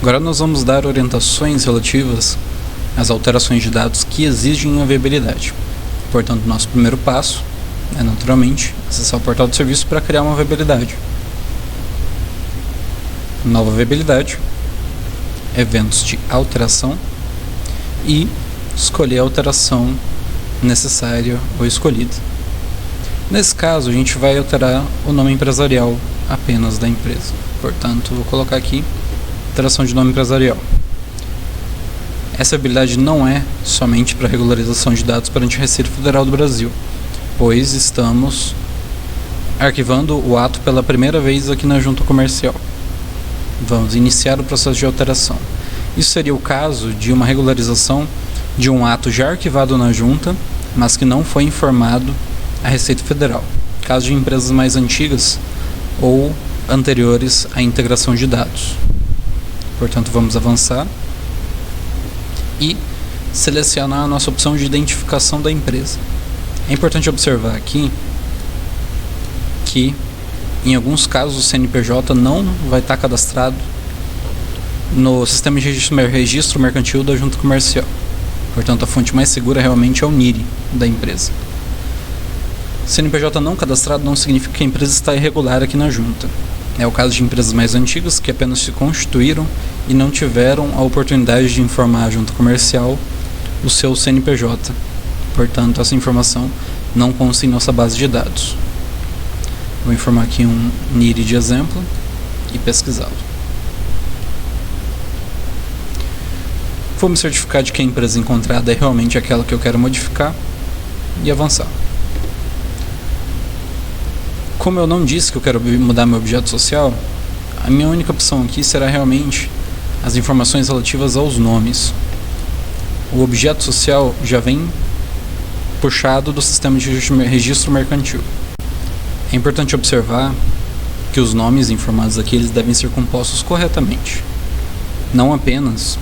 Agora nós vamos dar orientações relativas às alterações de dados que exigem a viabilidade. Portanto, nosso primeiro passo é, naturalmente, acessar o portal do serviço para criar uma viabilidade. Nova viabilidade, eventos de alteração e escolher a alteração necessária ou escolhida. Nesse caso, a gente vai alterar o nome empresarial apenas da empresa. Portanto, vou colocar aqui alteração de nome empresarial. Essa habilidade não é somente para regularização de dados perante a Receita Federal do Brasil, pois estamos arquivando o ato pela primeira vez aqui na Junta Comercial. Vamos iniciar o processo de alteração. Isso seria o caso de uma regularização de um ato já arquivado na Junta, mas que não foi informado à Receita Federal, caso de empresas mais antigas ou anteriores à integração de dados. Portanto, vamos avançar e selecionar a nossa opção de identificação da empresa. É importante observar aqui que, em alguns casos, o CNPJ não vai estar cadastrado no sistema de registro mercantil da Junta Comercial. Portanto, a fonte mais segura realmente é o NIRI da empresa. CNPJ não cadastrado não significa que a empresa está irregular aqui na Junta. É o caso de empresas mais antigas que apenas se constituíram e não tiveram a oportunidade de informar a Junta Comercial o seu CNPJ. Portanto, essa informação não consta em nossa base de dados. Vou informar aqui um NIRI de exemplo e pesquisá-lo. Vou me certificar de que a empresa encontrada é realmente aquela que eu quero modificar e avançar. Como eu não disse que eu quero mudar meu objeto social, a minha única opção aqui será realmente as informações relativas aos nomes. O objeto social já vem puxado do sistema de registro mercantil. É importante observar que os nomes informados aqui eles devem ser compostos corretamente. Não apenas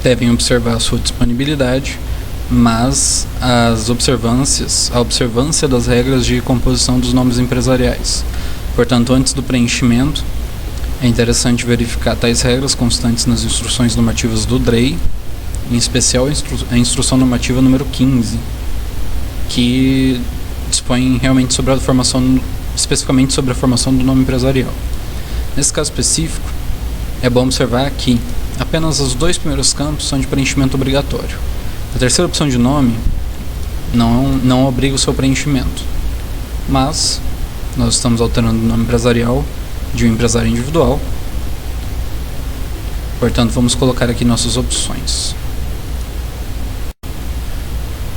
devem observar a sua disponibilidade, mas a observância das regras de composição dos nomes empresariais. Portanto, antes do preenchimento, é interessante verificar tais regras constantes nas instruções normativas do DREI, em especial a instrução normativa número 15, que dispõe realmente sobre a formação, especificamente sobre a formação do nome empresarial. Nesse caso específico, é bom observar que apenas os 2 primeiros campos são de preenchimento obrigatório. A terceira opção de nome não obriga o seu preenchimento, mas nós estamos alterando o nome empresarial de um empresário individual. Portanto, vamos colocar aqui nossas opções.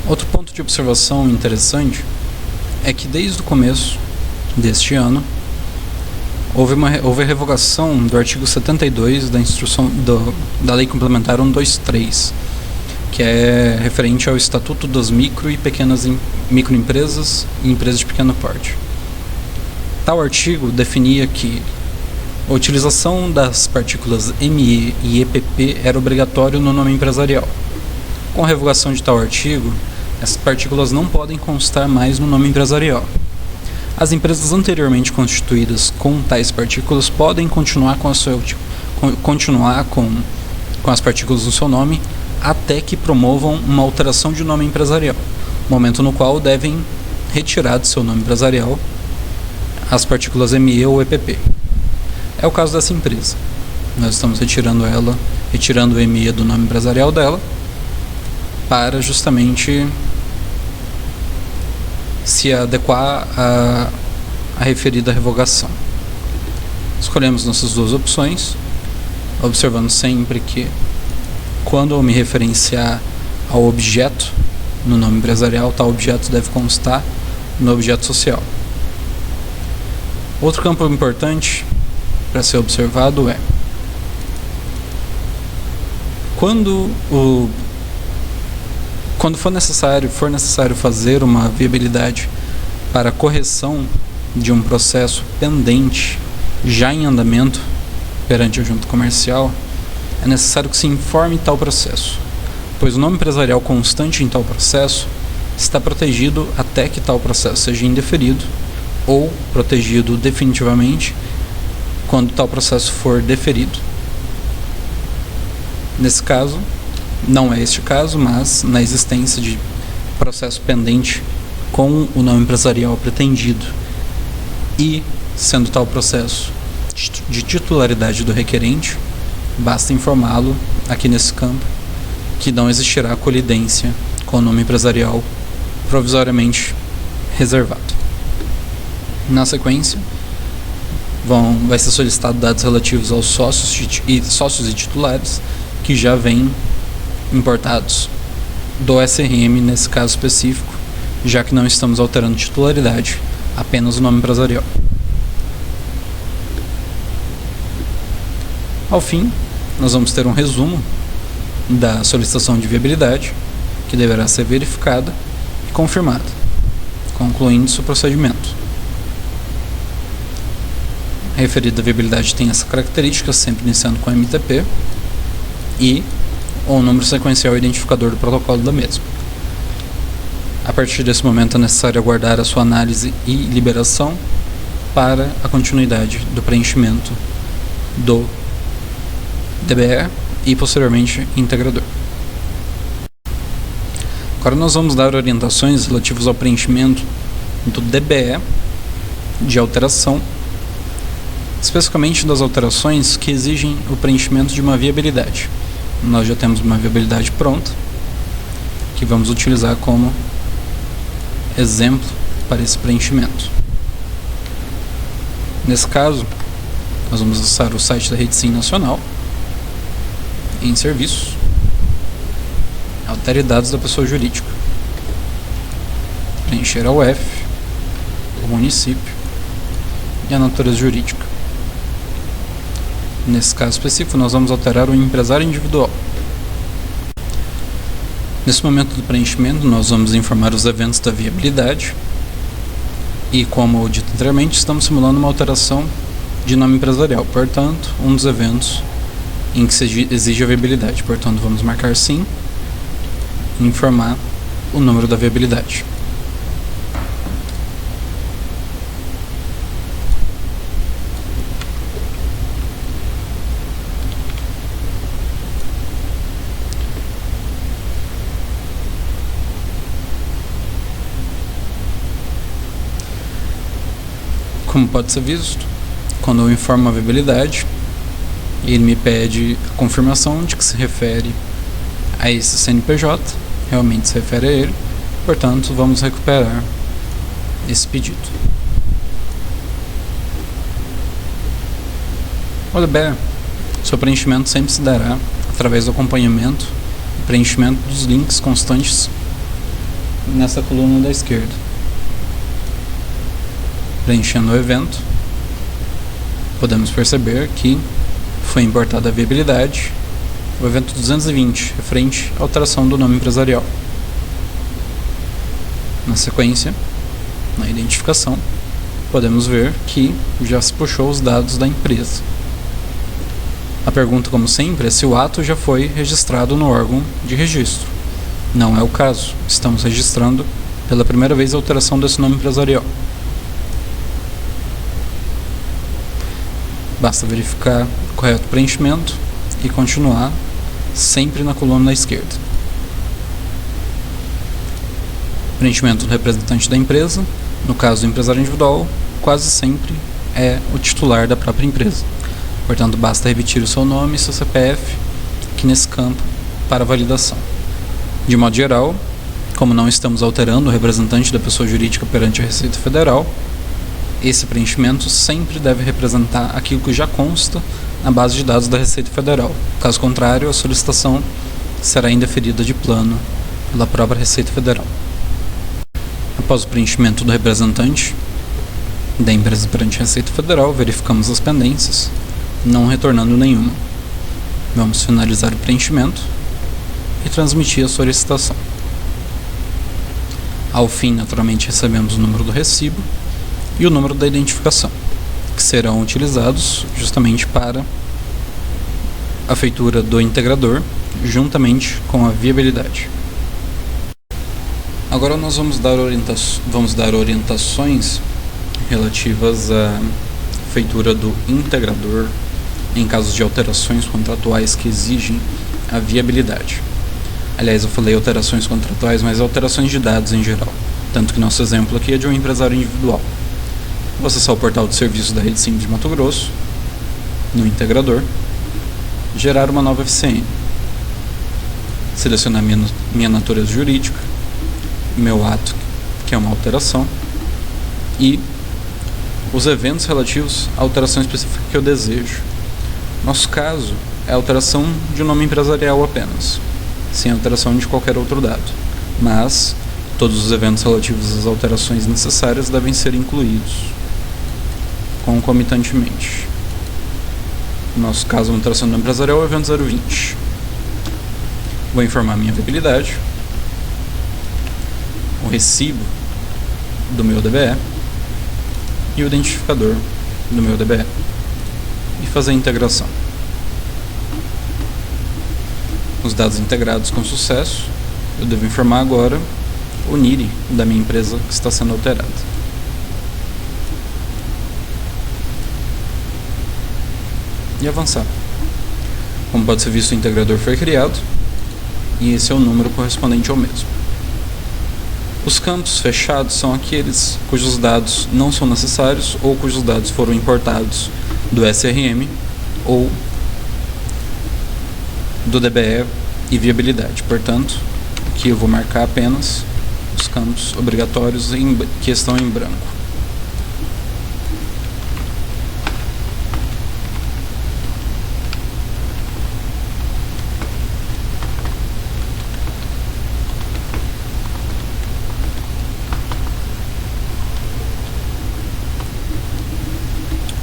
Outro ponto de observação interessante é que desde o começo deste ano houve a revogação do artigo 72 da Lei Complementar 123, que é referente ao Estatuto das Micro e Pequenas Microempresas e Empresas de Pequeno Porte. Tal artigo definia que a utilização das partículas ME e EPP era obrigatório no nome empresarial. Com a revogação de tal artigo, essas partículas não podem constar mais no nome empresarial. As empresas anteriormente constituídas com tais partículas podem continuar com as partículas no seu nome até que promovam uma alteração de nome empresarial, momento no qual devem retirar de seu nome empresarial as partículas ME ou EPP. É o caso dessa empresa. Nós estamos retirando o ME do nome empresarial dela para justamente se adequar à referida revogação. Escolhemos nossas 2 opções, observando sempre que quando eu me referenciar ao objeto no nome empresarial, tal objeto deve constar no objeto social. Outro campo importante para ser observado é quando for necessário fazer uma viabilidade para correção de um processo pendente já em andamento perante a Junta Comercial, é necessário que se informe tal processo, pois o nome empresarial constante em tal processo está protegido até que tal processo seja indeferido ou protegido definitivamente quando tal processo for deferido. Nesse caso, não é este caso, mas na existência de processo pendente com o nome empresarial pretendido e sendo tal processo de titularidade do requerente, basta informá-lo aqui nesse campo que não existirá colidência com o nome empresarial provisoriamente reservado. Na sequência, vai ser solicitado dados relativos aos sócios e titulares que já vêm importados do SRM nesse caso específico, já que não estamos alterando titularidade, apenas o nome empresarial. Ao fim, nós vamos ter um resumo da solicitação de viabilidade, que deverá ser verificada e confirmada, concluindo-se o procedimento. A referida viabilidade tem essa característica, sempre iniciando com MTP, e o número sequencial identificador do protocolo da mesma. A partir desse momento é necessário aguardar a sua análise e liberação para a continuidade do preenchimento do DBE e posteriormente integrador. Agora nós vamos dar orientações relativas ao preenchimento do DBE de alteração, especificamente das alterações que exigem o preenchimento de uma viabilidade. Nós já temos uma viabilidade pronta, que vamos utilizar como exemplo para esse preenchimento. Nesse caso, nós vamos acessar o site da Rede Sim Nacional, em serviços, altere dados da pessoa jurídica, preencher a UF, o município e a natureza jurídica. Nesse caso específico, nós vamos alterar o empresário individual. Nesse momento do preenchimento, nós vamos informar os eventos da viabilidade e, como dito anteriormente, estamos simulando uma alteração de nome empresarial, portanto, um dos eventos em que se exige a viabilidade. Portanto, vamos marcar sim e informar o número da viabilidade. Como pode ser visto, quando eu informo a viabilidade, ele me pede a confirmação de que se refere a esse CNPJ, realmente se refere a ele, portanto, vamos recuperar esse pedido. Olha bem, seu preenchimento sempre se dará através do acompanhamento e preenchimento dos links constantes nessa coluna da esquerda. Preenchendo o evento, podemos perceber que foi importada a viabilidade, o evento 220, referente à alteração do nome empresarial. Na sequência, na identificação, podemos ver que já se puxou os dados da empresa. A pergunta, como sempre, é se o ato já foi registrado no órgão de registro. Não é o caso, estamos registrando pela primeira vez a alteração desse nome empresarial. Basta verificar o correto preenchimento e continuar sempre na coluna da esquerda. Preenchimento do representante da empresa, no caso do empresário individual, quase sempre é o titular da própria empresa. Portanto, basta repetir o seu nome e seu CPF aqui nesse campo para validação. De modo geral, como não estamos alterando o representante da pessoa jurídica perante a Receita Federal, esse preenchimento sempre deve representar aquilo que já consta na base de dados da Receita Federal. Caso contrário, a solicitação será indeferida de plano pela própria Receita Federal. Após o preenchimento do representante da empresa perante a Receita Federal, verificamos as pendências, não retornando nenhuma. Vamos finalizar o preenchimento e transmitir a solicitação. Ao fim, naturalmente, recebemos o número do recibo e o número da identificação, que serão utilizados justamente para a feitura do integrador, juntamente com a viabilidade. Agora nós vamos dar orientações relativas à feitura do integrador em casos de alterações contratuais que exigem a viabilidade. Aliás, eu falei alterações contratuais, mas alterações de dados em geral. Tanto que nosso exemplo aqui é de um empresário individual. Vou acessar o portal de serviço da Rede Sim de Mato Grosso, no integrador, gerar uma nova FCN. Selecionar minha natureza jurídica, meu ato, que é uma alteração, e os eventos relativos à alteração específica que eu desejo. Nosso caso é a alteração de um nome empresarial apenas, sem alteração de qualquer outro dado, mas todos os eventos relativos às alterações necessárias devem ser incluídos concomitantemente. No nosso caso, a alteração do nome empresarial é o evento 020. Vou informar minha viabilidade, o recibo do meu DBE e o identificador do meu DBE e fazer a integração. Os dados integrados com sucesso, eu devo informar agora o NIRI da minha empresa que está sendo alterada. E avançar. Como pode ser visto, o integrador foi criado e esse é o número correspondente ao mesmo. Os campos fechados são aqueles cujos dados não são necessários ou cujos dados foram importados do SRM ou do DBE e viabilidade. Portanto, aqui eu vou marcar apenas os campos obrigatórios que estão em branco.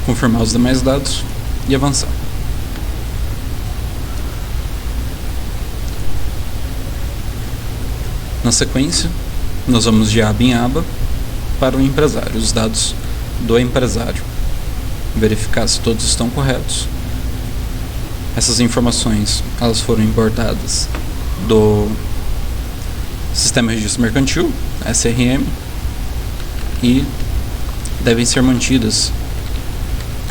Confirmar os demais dados e avançar. Na sequência, nós vamos de aba em aba para o empresário, os dados do empresário. Verificar se todos estão corretos. Essas informações, elas foram importadas do Sistema de Registro Mercantil, SRM, e devem ser mantidas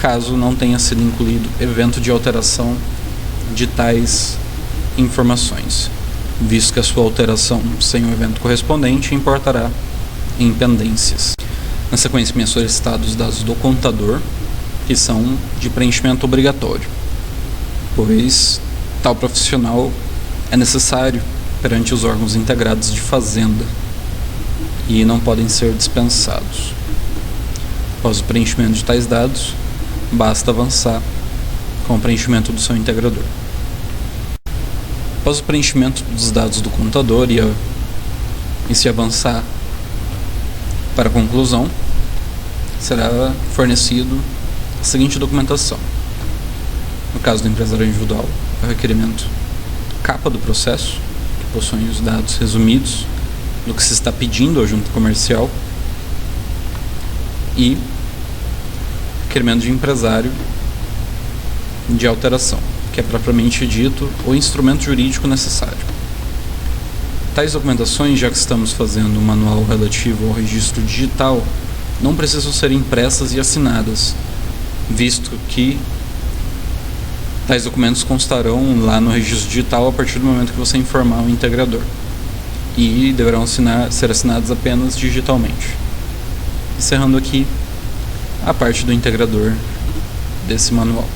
caso não tenha sido incluído evento de alteração de tais informações, visto que a sua alteração sem o evento correspondente importará em pendências. Na sequência, me é solicitado os dados do contador, que são de preenchimento obrigatório, pois tal profissional é necessário perante os órgãos integrados de fazenda e não podem ser dispensados. Após o preenchimento de tais dados, basta avançar com o preenchimento do seu integrador. Após o preenchimento dos dados do contador e se avançar para a conclusão, será fornecido a seguinte documentação. No caso do empresário individual, é o requerimento capa do processo, que possui os dados resumidos do que se está pedindo ao junta comercial, e requerimento de empresário de alteração, que é propriamente dito o instrumento jurídico necessário. Tais documentações, já que estamos fazendo um manual relativo ao registro digital, não precisam ser impressas e assinadas, visto que tais documentos constarão lá no registro digital a partir do momento que você informar o integrador, e deverão ser assinados apenas digitalmente. Encerrando aqui a parte do integrador desse manual.